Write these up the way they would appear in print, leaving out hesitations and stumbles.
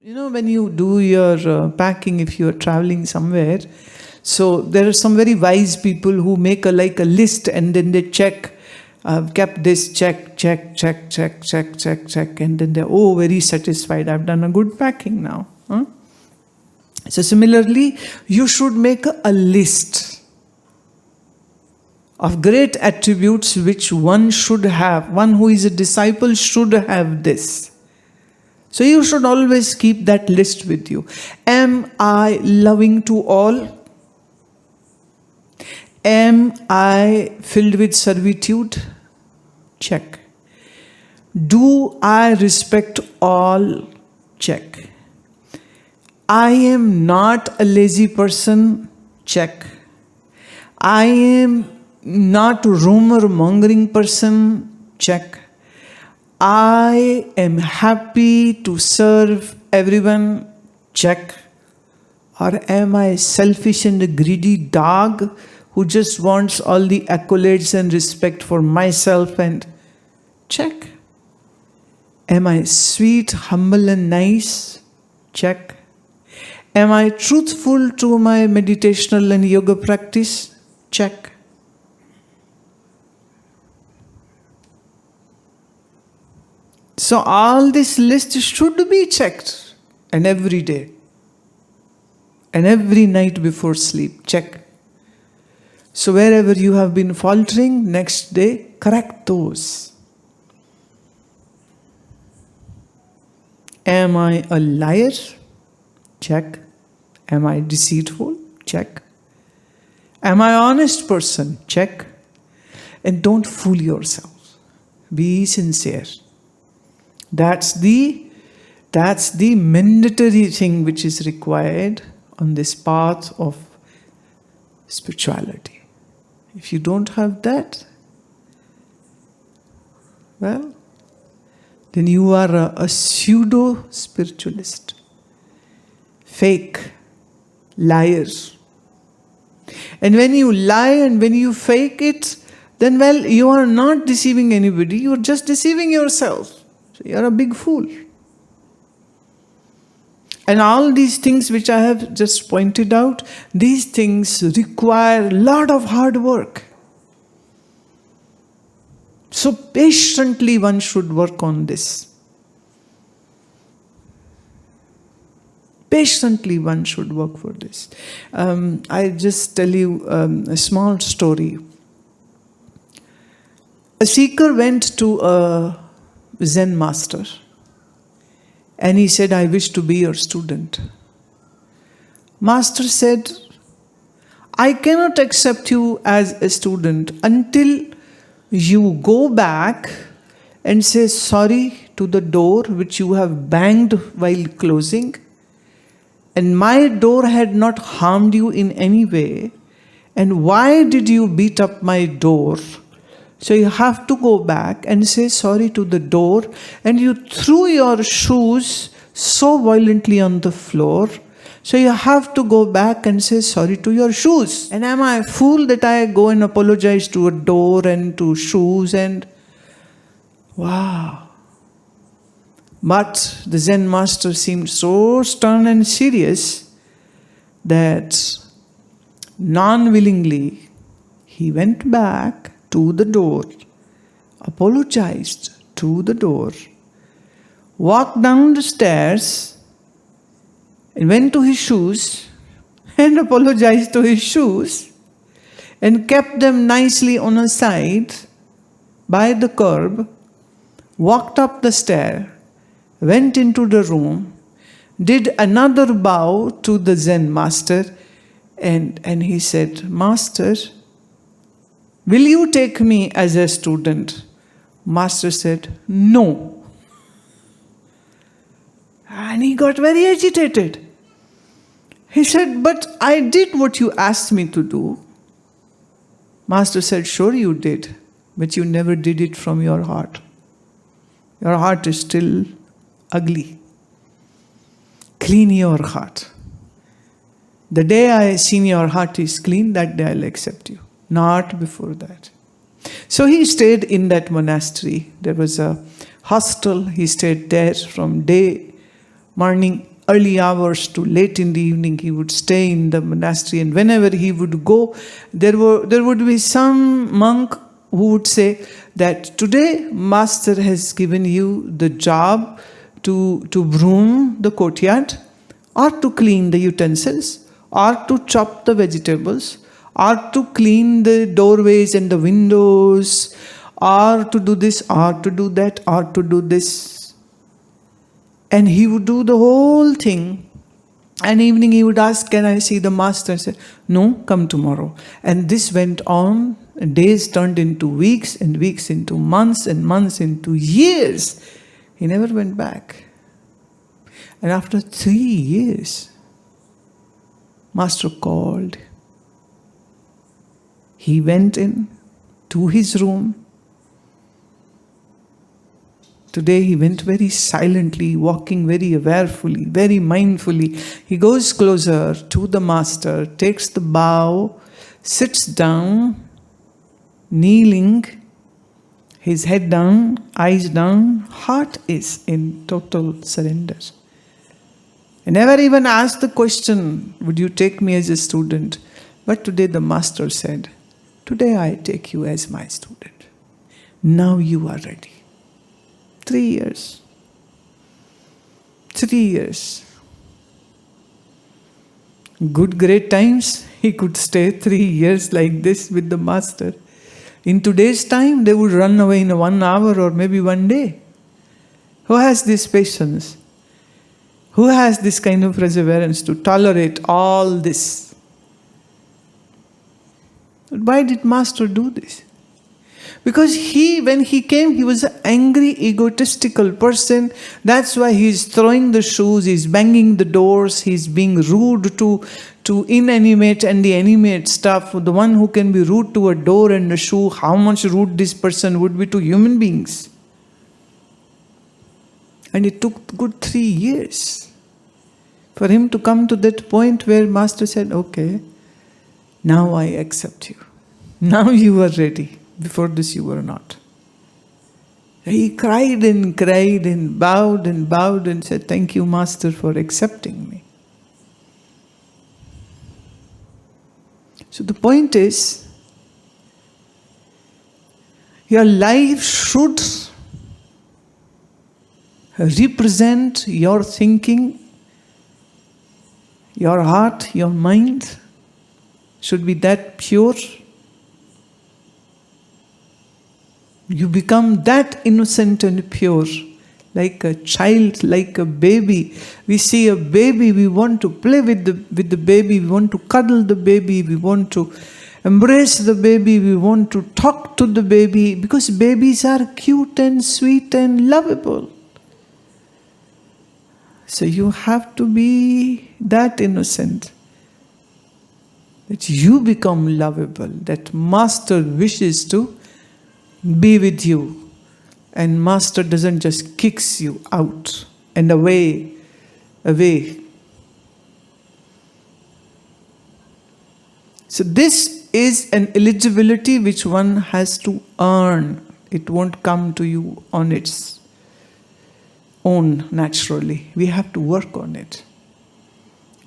You know, when you do your packing, if you're traveling somewhere, so there are some very wise people who make a list and then they check. I've kept this, check, check, check, check, check, check, check, and then they're very satisfied. I've done a good packing now. Huh? So similarly, you should make a list of great attributes which one should have. One who is a disciple should have this. So you should always keep that list with you. Am I loving to all? Am I filled with servitude? Check. Do I respect all? Check. I am not a lazy person? Check. I am not a rumor-mongering person? Check. I am happy to serve everyone? Check. Or am I a selfish and a greedy dog who just wants all the accolades and respect for myself? And check. Am I sweet, humble and nice? Check. Am I truthful to my meditational and yoga practice? Check. So all this list should be checked, and every day and every night before sleep, check. So wherever you have been faltering, next day, correct those. Am I a liar? Check. Am I deceitful? Check. Am I an honest person? Check. And don't fool yourself. Be sincere. That's the mandatory thing which is required on this path of spirituality. If you don't have that, well, then you are a pseudo-spiritualist. Fake. Liar. And when you lie and when you fake it, then well, you are not deceiving anybody, you are just deceiving yourself. So you are a big fool. And all these things which I have just pointed out, these things require a lot of hard work. So patiently one should work on this. Patiently one should work for this. I just tell you a small story. A seeker went to a Zen master and he said, I wish to be your student. Master said, I cannot accept you as a student until you go back and say sorry to the door which you have banged while closing, and my door had not harmed you in any way, and why did you beat up my door? So you have to go back and say sorry to the door, and you threw your shoes so violently on the floor. So you have to go back and say sorry to your shoes. And am I a fool that I go and apologize to a door and to shoes and... Wow. But the Zen master seemed so stern and serious that non-willingly he went back to the door, apologized to the door, walked down the stairs and went to his shoes and apologized to his shoes and kept them nicely on a side by the curb, walked up the stair, went into the room, did another bow to the Zen master, and he said, Master, will you take me as a student? Master said, no. And he got very agitated. He said, but I did what you asked me to do. Master said, sure you did, but you never did it from your heart. Your heart is still ugly. Clean your heart. The day I seen your heart is clean, that day I'll accept you. Not before that. So he stayed in that monastery. There was a hostel. He stayed there from morning early hours to late in the evening, he would stay in the monastery, and whenever he would go, there would be some monk who would say that today Master has given you the job to broom the courtyard, or to clean the utensils, or to chop the vegetables, or to clean the doorways and the windows, or to do this, or to do that, or to do this. And he would do the whole thing. And evening he would ask, can I see the Master? And say, no, come tomorrow. And this went on. Days turned into weeks, and weeks into months, and months into years. He never went back. And after 3 years, Master called. He went in to his room. Today he went very silently, walking very awarefully, very mindfully. He goes closer to the Master, takes the bow, sits down, kneeling, his head down, eyes down, heart is in total surrender. I never even asked the question, would you take me as a student? But today the Master said, today I take you as my student. Now you are ready. 3 years. 3 years. Good, great times, he could stay 3 years like this with the Master. In today's time, they would run away in 1 hour or maybe 1 day. Who has this patience? Who has this kind of perseverance to tolerate all this? Why did Master do this? Because when he came, he was an angry, egotistical person. That's why he's throwing the shoes, he's banging the doors, he's being rude to inanimate and the animate stuff. The one who can be rude to a door and a shoe, how much rude this person would be to human beings. And it took good 3 years for him to come to that point where Master said, okay, now I accept you. Now you are ready. Before this you were not. He cried and bowed and said, thank you, Master, for accepting me. So the point is, your life should represent your thinking, your heart, your mind should be that pure. You become that innocent and pure, like a child, like a baby. We see a baby, we want to play with the baby, we want to cuddle the baby, we want to embrace the baby, we want to talk to the baby, because babies are cute and sweet and lovable. So you have to be that innocent, that you become lovable, that Master wishes to be with you, and Master doesn't just kicks you out and away. So this is an eligibility which one has to earn. It won't come to you on its own naturally. We have to work on it.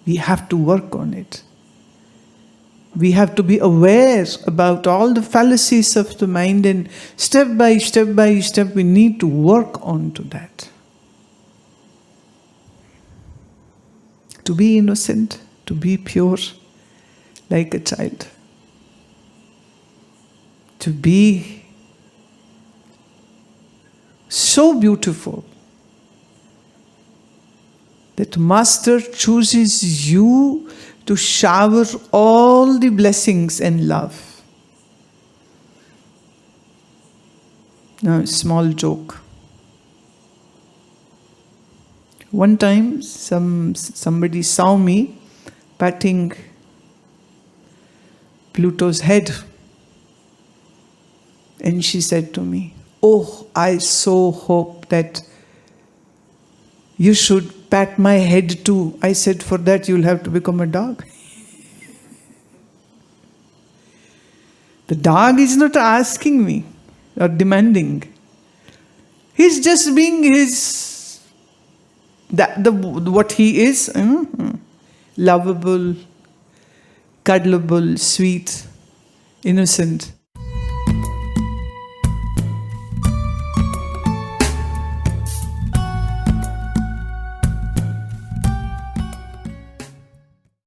We have to work on it. We have to be aware about all the fallacies of the mind, and step by step we need to work on to that. To be innocent, to be pure like a child. To be so beautiful that Master chooses you to shower all the blessings and love. Now, a small joke. One time, somebody saw me patting Pluto's head, and she said to me, "Oh, I so hope that you should pat my head too." I said, "For that you'll have to become a dog." The dog is not asking me or demanding. He's just being his what he is, lovable, cuddleable, sweet, innocent.